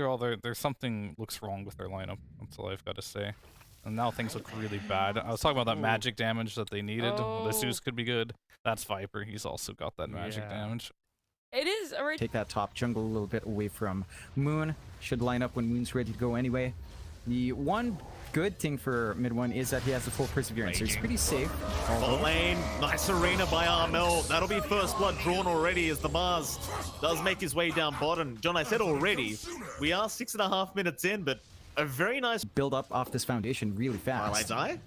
overall, there's something looks wrong with their lineup. That's all I've got to say. And now things look really bad. I was talking about that magic damage that they needed. The Zeus could be good. That's Viper. He's also got that magic damage. It is already. Take that top jungle a little bit away from Moon. Should line up when Moon's ready to go anyway. The one good thing for mid one is that he has the full perseverance, so he's pretty safe. Bot lane, nice arena by Armel. That'll be first blood drawn already as the Mars does make his way down bottom. John, I said already, we are 6.5 minutes in, but a very nice build up off this foundation really fast. Die.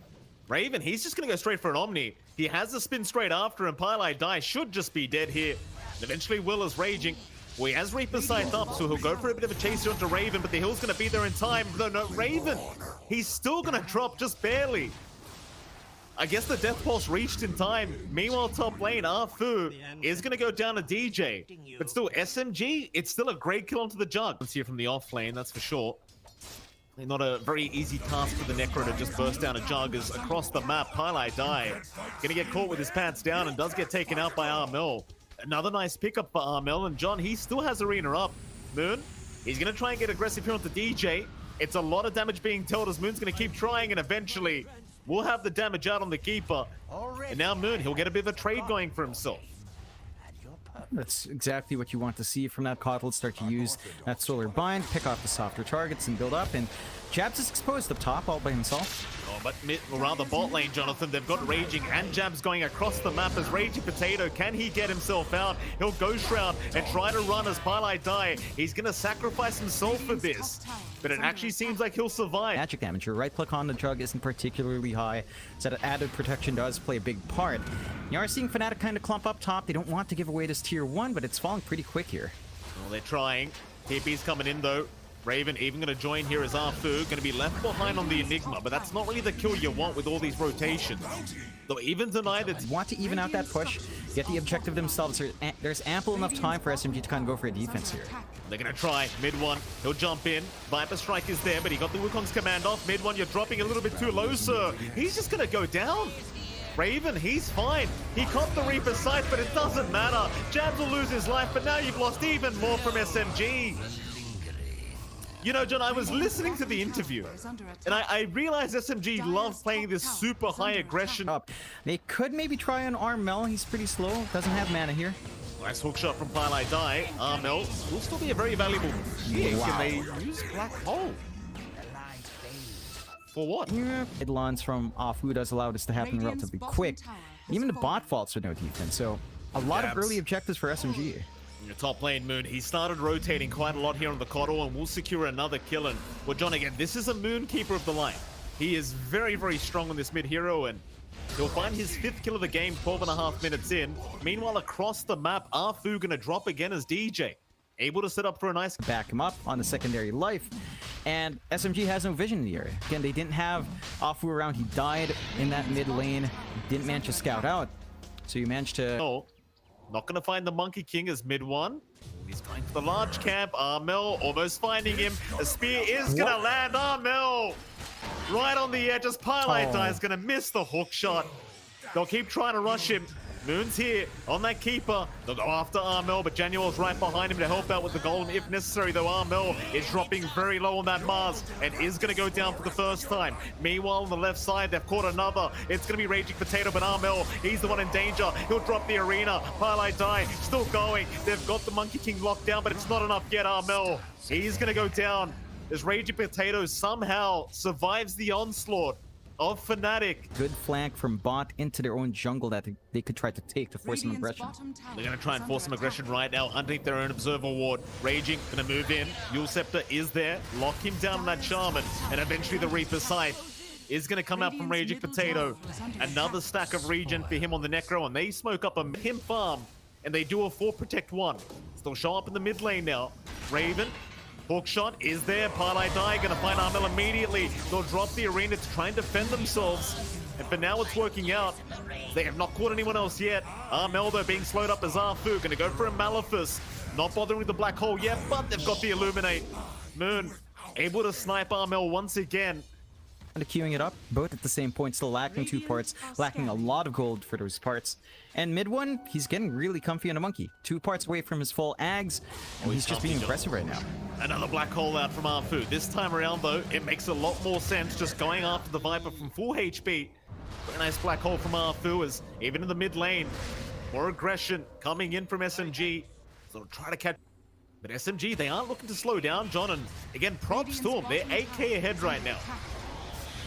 Raven, he's just gonna go straight for an Omni. He has the spin straight after, and Die should just be dead here. And eventually Will is raging. Well, he has Reaper Scythe up, so he'll go for a bit of a chaser onto Raven, but the heal's going to be there in time. No, Raven, he's still going to drop just barely. I guess the Death Pulse reached in time. Meanwhile, top lane, Arfu is going to go down to DJ. But still, SMG, it's still a great kill onto the Jug. Let's hear from the off lane, that's for sure. Not a very easy task for the Necro to just burst down a Jug as across the map, Die going to get caught with his pants down and does get taken out by Armel. Another nice pickup for Armel, and John, he still has Arena up. Moon, he's going to try and get aggressive here onto DJ. It's a lot of damage being dealt as Moon's going to keep trying, and eventually we'll have the damage out on the Keeper. And now Moon, he'll get a bit of a trade going for himself. That's exactly what you want to see from that Coddle. Start to use that Solar Bind, pick off the softer targets, and build up. And Jabs is exposed up top all by himself. Oh, but or rather bot lane, Jonathan, they've got Raging and Jabs going across the map as Raging Potato. Can he get himself out? He'll Ghost Shroud and try to run as Die. He's going to sacrifice himself for this, but it actually seems like he'll survive. Magic damage, your right click on the Jug isn't particularly high, so that added protection does play a big part. You are seeing Fnatic kind of clump up top. They don't want to give away this tier 1, but it's falling pretty quick here. Well, they're trying. TP's coming in though. Raven even going to join here as Arfu, going to be left behind on the Enigma, but that's not really the kill you want with all these rotations. Though even deny that... Want to even out that push, get the objective themselves. There's ample enough time for SMG to kind of go for a defense here. They're going to try. Mid one, he'll jump in. Viper Strike is there, but he got the Wukong's command off. Mid one, you're dropping a little bit too low, sir. He's just going to go down. Raven, he's fine. He caught the Reaper Scythe, but it doesn't matter. Jabs will lose his life, but now you've lost even more from SMG. You know, John, I was listening to the interview, and I realized SMG love playing this super high aggression. They could maybe try on Armel. He's pretty slow. Doesn't have mana here. Nice hook shot from Die. Armel will still be a very valuable pick. Wow. Can they use Black Hole? For what? Yeah. Headlines from Afu does allow this to happen relatively quick. Even the bot faults with no defense, so a lot of early objectives for SMG. Your top lane, Moon, he started rotating quite a lot here on the Coddle and will secure another kill. And, well, John, again, this is a Moon keeper of the line. He is very, very strong on this mid hero, and he'll find his 5th kill of the game 12.5 minutes in. Meanwhile, across the map, Arfu gonna drop again as DJ. Able to set up for a nice... Back him up on the secondary life. And SMG has no vision in the area. Again, they didn't have Afu around. He died in that mid lane. Didn't manage to scout out. So you managed to... Oh. Not going to find the Monkey King as mid one. He's going for the large camp. Armel almost finding him. A spear is going to land. Armel right on the edge as Die is going to miss the hook shot. They'll keep trying to rush him. Moon's here on that Keeper. They'll go after Armel, but Januel's right behind him to help out with the golem if necessary, though Armel is dropping very low on that Mars and is going to go down for the first time. Meanwhile, on the left side, they've caught another. It's going to be Raging Potato, but Armel, he's the one in danger. He'll drop the arena. Die, still going. They've got the Monkey King locked down, but it's not enough yet. Armel, he's going to go down as Raging Potato somehow survives the onslaught of Fnatic. Good flank from bot into their own jungle that they could try to take to force some aggression. They're going to try and force some aggression right now underneath their own observer ward. Raging, going to move in. Yule Scepter is there. Lock him down on that Shaman. And eventually the Reaper Scythe is going to come out from Raging Potato. Another stack of regen for him on the Necro. And they smoke up a him farm. And they do a 4 protect 1. Still show up in the mid lane now. Raven. Hookshot is there. Die going to find Armel immediately. They'll drop the arena to try and defend themselves. And for now, it's working out. They have not caught anyone else yet. Armel, though, being slowed up as Arfu. Going to go for a Malefice. Not bothering with the Black Hole yet, but they've got the Illuminate. Moon able to snipe Armel once again. queuing it up, both at the same point, still lacking 2 parts, lacking a lot of gold for those parts. And mid one, he's getting really comfy on a monkey. 2 parts away from his full ags, and he's just being impressive right now. Another black hole out from Arfu. This time around, though, it makes a lot more sense just going after the Viper from full HP. Very nice black hole from Arfu, as even in the mid lane, more aggression coming in from SMG. So try to catch. But SMG, they aren't looking to slow down, John, and again, props to them. They're 8k ahead right now.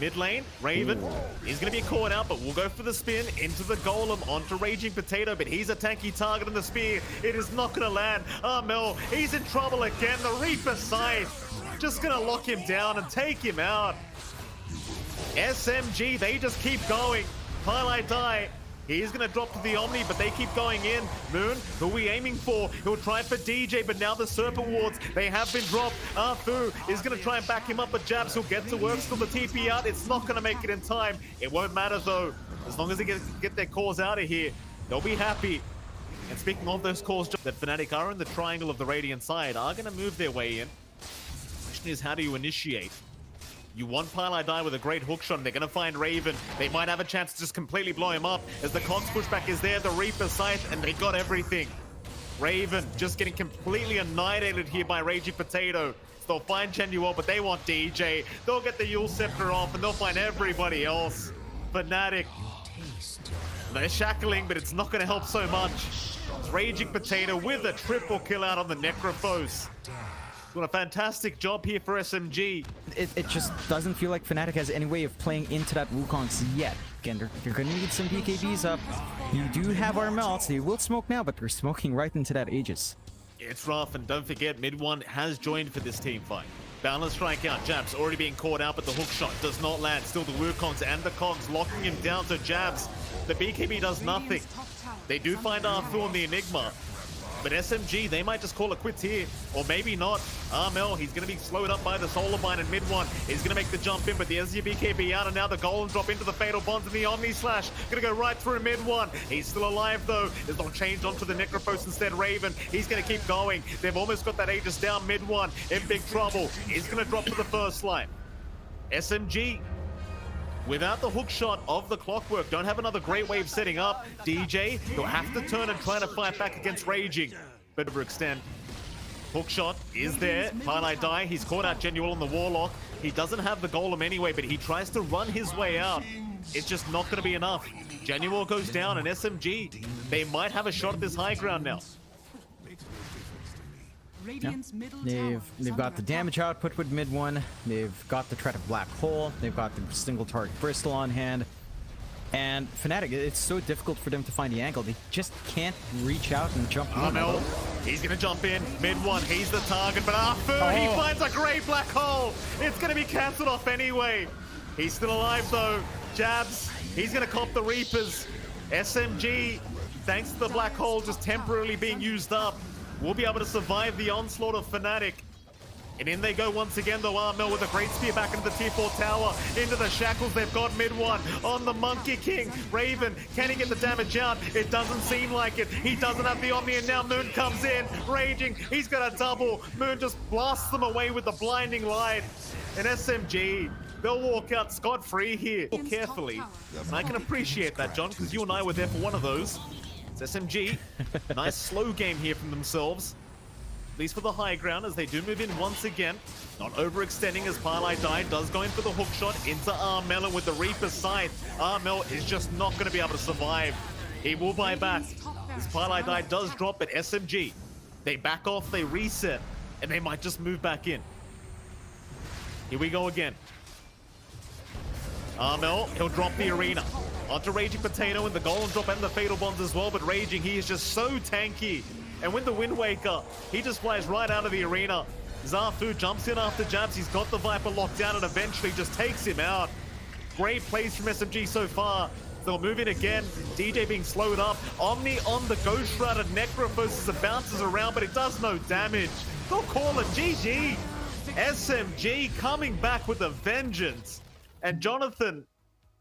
Mid lane, Raven, he's going to be caught out, but we'll go for the spin into the Golem, onto Raging Potato, but he's a tanky target in the spear. It is not going to land. Mel, he's in trouble again. The Reaper Scythe just going to lock him down and take him out. SMG, they just keep going. Highlight Die. He's going to drop to the Omni, but they keep going in. Moon, who are we aiming for? He'll try for DJ, but now the Serpent Wards, they have been dropped. Arfu is going to try and back him up, but Jabs will get to work. Still the TP out. It's not going to make it in time. It won't matter, though. As long as they get their cores out of here, they'll be happy. And speaking of those cores, that Fnatic are in the triangle of the Radiant side, are going to move their way in. The question is, how do you initiate? You want Pile Die with a great hook shot, and they're going to find Raven. They might have a chance to just completely blow him up as the Cox pushback is there, the Reaper Scythe, and they got everything. Raven just getting completely annihilated here by Raging Potato. So they'll find Genuel, but they want DJ. They'll get the Yule Scepter off, and they'll find everybody else. Fnatic, they're shackling, but it's not going to help so much. It's Raging Potato with a triple kill out on the Necrophos. Doing a fantastic job here for SMG. It just doesn't feel like Fnatic has any way of playing into that Wukong's yet. Again, they're going to need some BKBs up. You do have our melts. They will smoke now, but they're smoking right into that Aegis. It's rough, and don't forget, mid one has joined for this team fight. Balance strike out. Jabs already being caught out, but the hook shot does not land. Still the Wukongs and the Cogs locking him down to Jabs. The BKB does nothing. They do find Arfu on the Enigma. But SMG, they might just call it quits here. Or maybe not. Armel, he's going to be slowed up by the Solar Bind in mid one. He's going to make the jump in, but there's your BKB out, and now the Golem drop into the Fatal Bonds and the Omni Slash. Going to go right through mid one. He's still alive, though. There's no change onto the Necrophos instead. Raven, he's going to keep going. They've almost got that Aegis down mid one. In big trouble. He's going to drop to the first line. SMG, without the hook shot of the Clockwork, don't have another great wave setting up. DJ, he'll have to turn and try to fight back against Raging. But overextend. Hook shot is there. Highlight Die, he's caught out Genuel on the Warlock. He doesn't have the Golem anyway, but he tries to run his way out. It's just not going to be enough. Genuel goes down, and SMG, they might have a shot at this high ground now. Yeah. They've got the damage output with mid one. They've got the threat of Black Hole. They've got the single target Bristol on hand. And Fnatic, it's so difficult for them to find the angle. They just can't reach out and jump in. Mel, he's going to jump in. Mid one, he's the target. But Arfu, he finds a great black hole. It's going to be cancelled off anyway. He's still alive, though. Jabs, he's going to cop the Reapers. SMG, thanks to the black hole just temporarily being used up, will be able to survive the onslaught of Fnatic. And in they go once again, though. Armel with a great spear back into the tier 4 tower. Into the shackles, they've got mid one on the Monkey King. Raven, can he get the damage out? It doesn't seem like it. He doesn't have the Omni, and now Moon comes in. Raging, he's got a double. Moon just blasts them away with the blinding light. And SMG, they'll walk out scot-free here. Carefully. And I can appreciate that, John, because you and I were there for one of those. It's SMG. Nice slow game here from themselves. At least for the high ground, as they do move in once again. Not overextending as Pile Die does go in for the hook shot into Armel, and with the Reaper Scythe, Armel is just not going to be able to survive. He will buy back. As Pile Die does drop, but SMG, they back off, they reset, and they might just move back in. Here we go again. Armel, he'll drop the arena. Onto Raging Potato, and the Golem drop and the Fatal Bonds as well, but Raging, he is just so tanky. And with the Wind Waker, he just flies right out of the arena. Zafu jumps in after Jabs. He's got the Viper locked down and eventually just takes him out. Great plays from SMG so far. They'll move in again. DJ being slowed up. Omni on the Ghost Shrouded Necrophos as it bounces around, but it does no damage. They'll call it GG. SMG coming back with a vengeance. And Jonathan,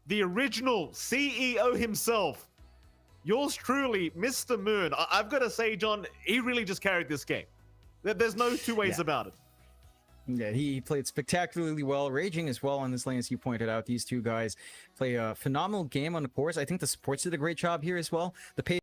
the original CEO himself, yours truly, Mr. Moon. I've got to say, John, he really just carried this game. There's no two ways about it. Yeah, he played spectacularly well. Raging as well on this lane, as you pointed out. These two guys play a phenomenal game on the course. I think the supports did a great job here as well. The pace